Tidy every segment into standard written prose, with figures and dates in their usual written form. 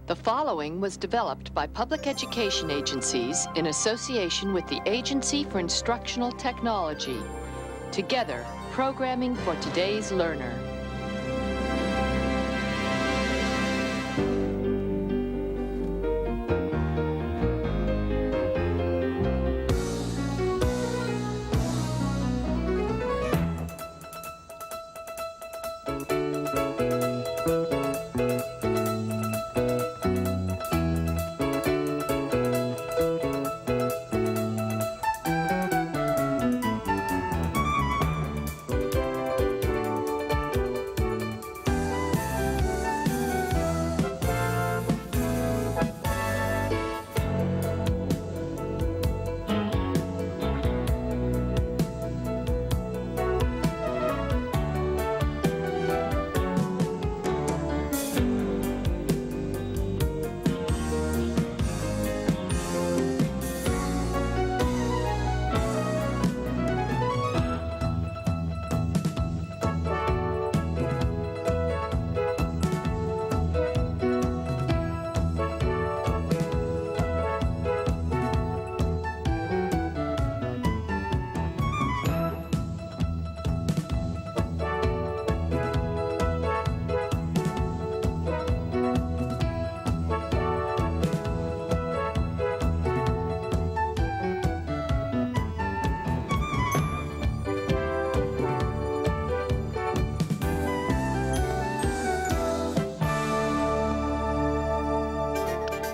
The following was developed by public education agencies in association with the Agency for Instructional Technology. Together, programming for today's learner.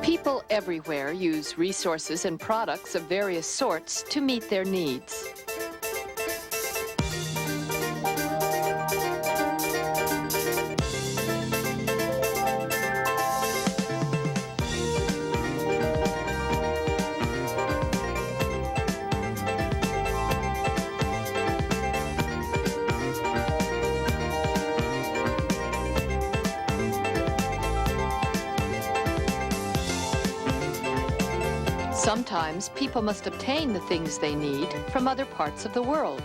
People everywhere use resources and products of various sorts to meet their needs. Sometimes people must obtain the things they need from other parts of the world.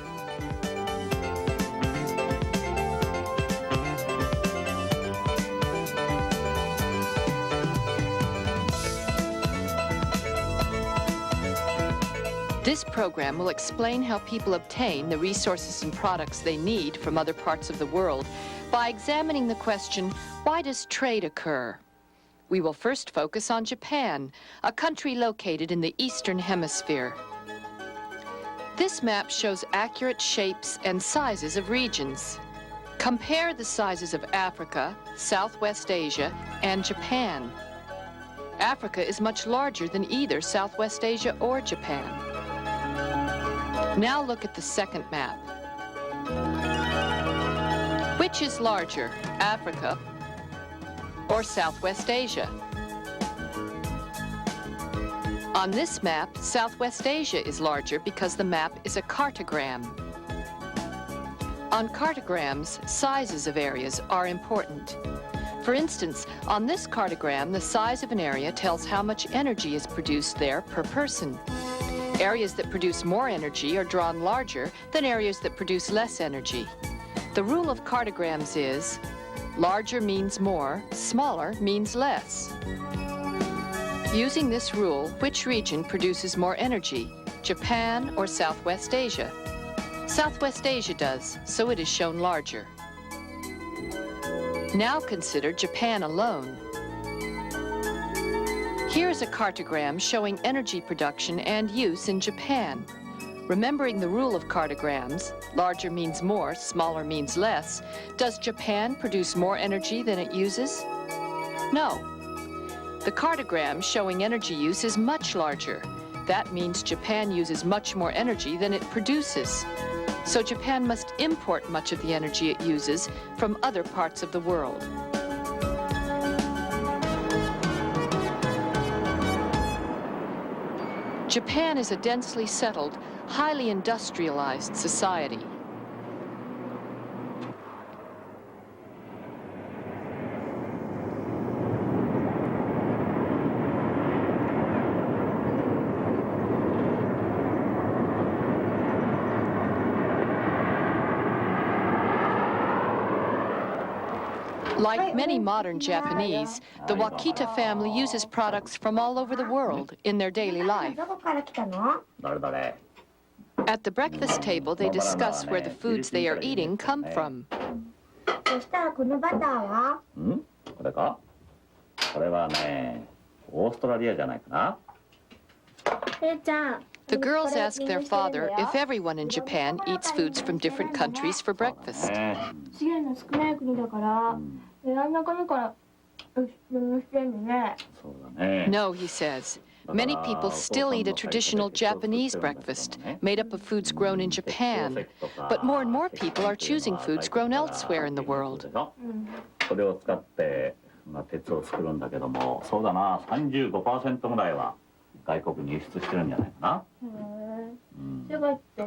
This program will explain how people obtain the resources and products they need from other parts of the world by examining the question, why does trade occur? We will first focus on Japan, a country located in the Eastern Hemisphere. This map shows accurate shapes and sizes of regions. Compare the sizes of Africa, Southwest Asia, and Japan. Africa is much larger than either Southwest Asia or Japan. Now look at the second map. Which is larger, Africa or Southwest Asia? On this map, Southwest Asia is larger because the map is a cartogram. On cartograms, sizes of areas are important. For instance, on this cartogram, the size of an area tells how much energy is produced there per person. Areas that produce more energy are drawn larger than areas that produce less energy. The rule of cartograms is larger means more, smaller means less. Using this rule, which region produces more energy, Japan or Southwest Asia? Southwest Asia does, so it is shown larger. Now consider Japan alone. Here is a cartogram showing energy production and use in Japan. Remembering the rule of cartograms, larger means more, smaller means less, does Japan produce more energy than it uses? No. The cartogram showing energy use is much larger. That means Japan uses much more energy than it produces. So Japan must import much of the energy it uses from other parts of the world. Japan is a densely settled, highly industrialized society. Like many modern Japanese, the Wakita family uses products from all over the world in their daily life. At the breakfast table, they discuss where the foods they are eating come from. そしたらこのバターは？これか？これはね、オーストラリアじゃないかな。ちゃん。 The girls ask their father if everyone in Japan eats foods from different countries for breakfast. 資源の少ない国だから、あんな国から輸入してんのね。そうだね。No, he says. Many people still eat a traditional Japanese breakfast, made up of foods grown in Japan. But more and more people are choosing foods grown elsewhere in the world. これを使って鉄を作るんだけども、そうだな、35% ぐらいは外国に輸出してるんじゃないかな。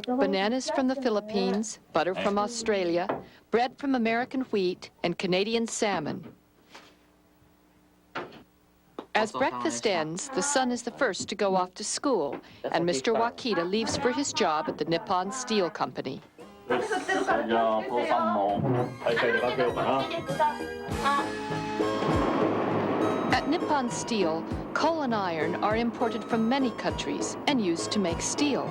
Bananas from the Philippines, butter from Australia, bread from American wheat, and Canadian salmon. As breakfast ends, the son is the first to go off to school, and Mr. Wakita leaves for his job at the Nippon Steel Company. じゃあお父さんも会社にかけようかな。At Nippon Steel, coal and iron are imported from many countries and used to make steel.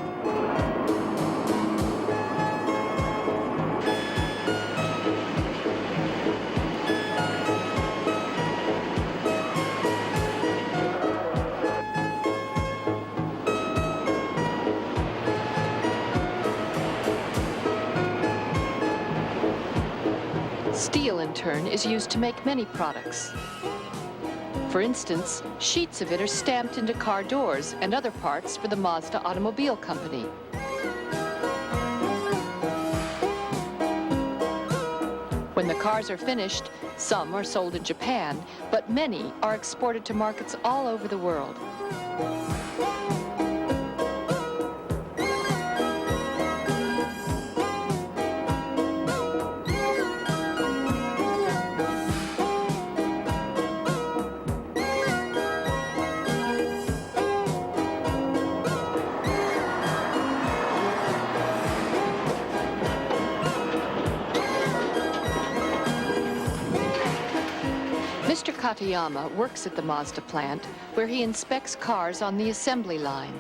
Steel, in turn, is used to make many products. For instance, sheets of it are stamped into car doors and other parts for the Mazda Automobile Company. When the cars are finished, some are sold in Japan, but many are exported to markets all over the world. Mr. Katayama works at the Mazda plant, where he inspects cars on the assembly line.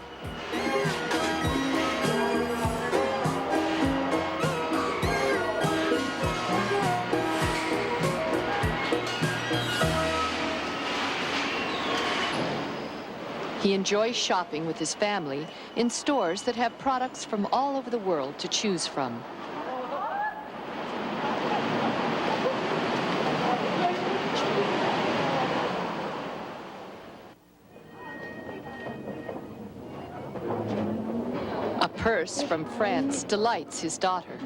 He enjoys shopping with his family in stores that have products from all over the world to choose from. A purse from France delights his daughter.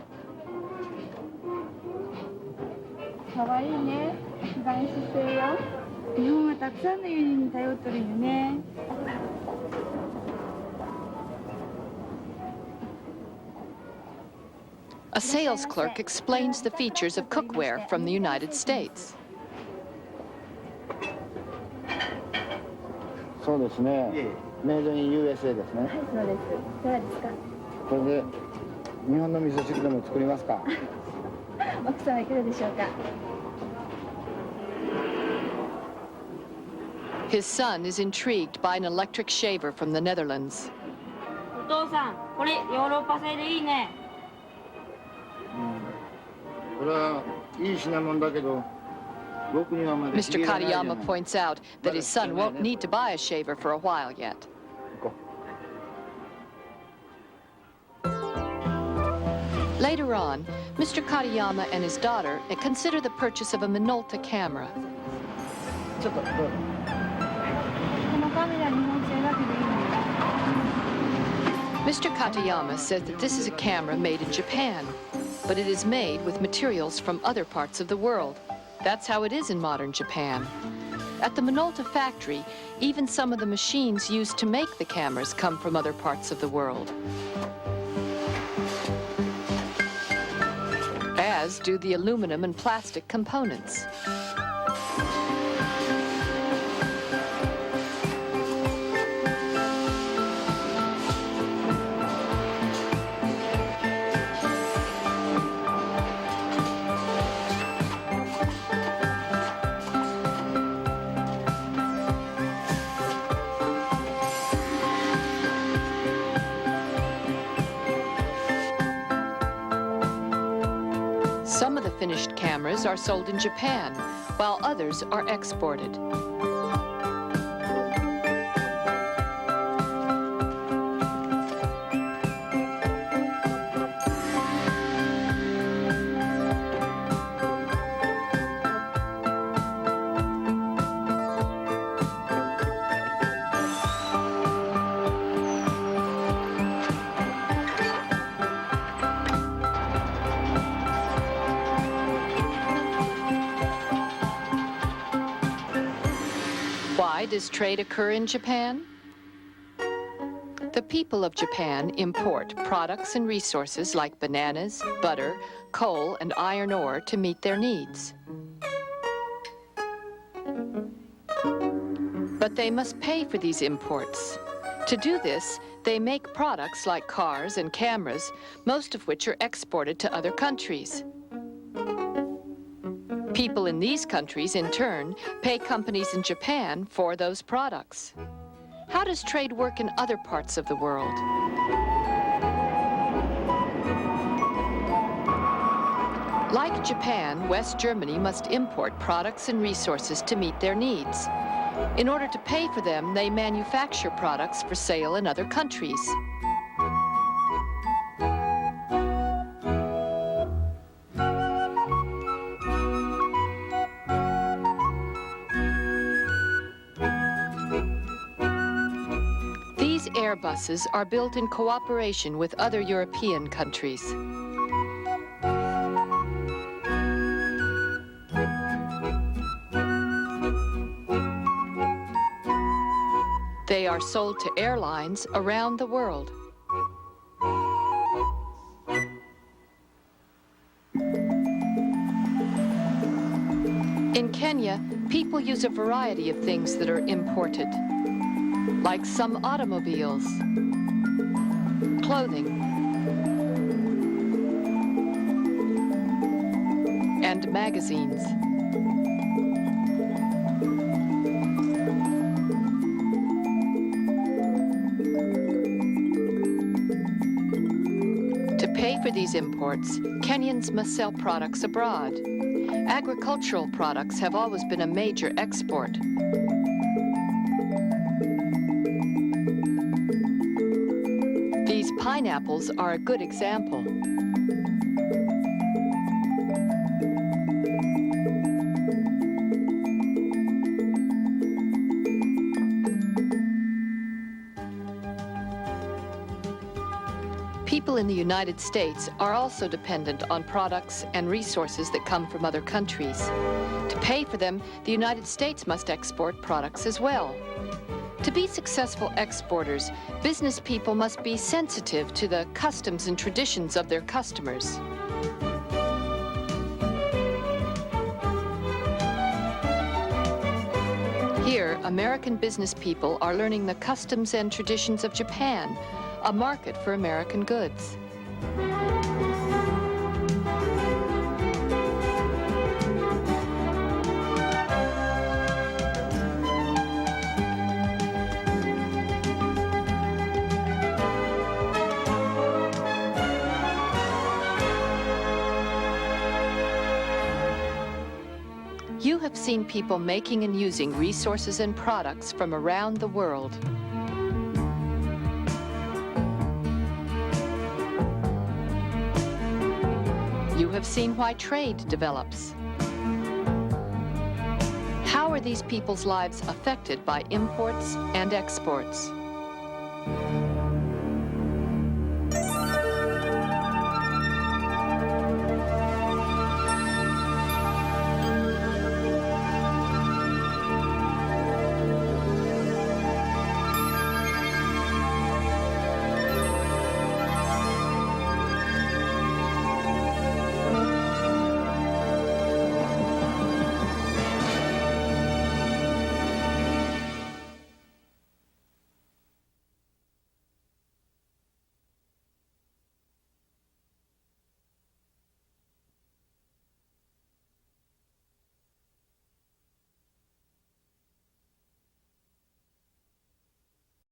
かわいいね。外出性よ。日本はたくさんの輸入に頼ってるよね。A sales clerk explains the features of cookware from the United States. そうですね。メイドイン USA ですね。はい、そうです。いかがですか。これで日本の味噌汁でも作りますか。奥さんはいかがでしょうか。His son is intrigued by an electric shaver from the Netherlands. お父さん、これヨーロッパ製でいいね。これはいい品物だけど。Mr. Katayama points out that his son won't need to buy a shaver for a while yet. Later on, Mr. Katayama and his daughter consider the purchase of a Minolta camera. Mr. Katayama says that this is a camera made in Japan, but it is made with materials from other parts of the world. That's how it is in modern Japan. At the Minolta factory, even some of the machines used to make the cameras come from other parts of the world. As do the aluminum and plastic components. Some of the finished cameras are sold in Japan, while others are exported. Why does trade occur in Japan? The people of Japan import products and resources like bananas, butter, coal, and iron ore to meet their needs. But they must pay for these imports. To do this, they make products like cars and cameras, most of which are exported to other countries. People in these countries, in turn, pay companies in Japan for those products. How does trade work in other parts of the world? Like Japan, West Germany must import products and resources to meet their needs. In order to pay for them, they manufacture products for sale in other countries. These Airbuses are built in cooperation with other European countries. They are sold to airlines around the world. In Kenya, people use a variety of things that are imported, like some automobiles, clothing, and magazines. To pay for these imports, Kenyans must sell products abroad. Agricultural products have always been a major export. These pineapples are a good example. People in the United States are also dependent on products and resources that come from other countries. To pay for them, the United States must export products as well. To be successful exporters, business people must be sensitive to the customs and traditions of their customers. Here, American business people are learning the customs and traditions of Japan, a market for American goods. You have seen people making and using resources and products from around the world. You have seen why trade develops. How are these people's lives affected by imports and exports?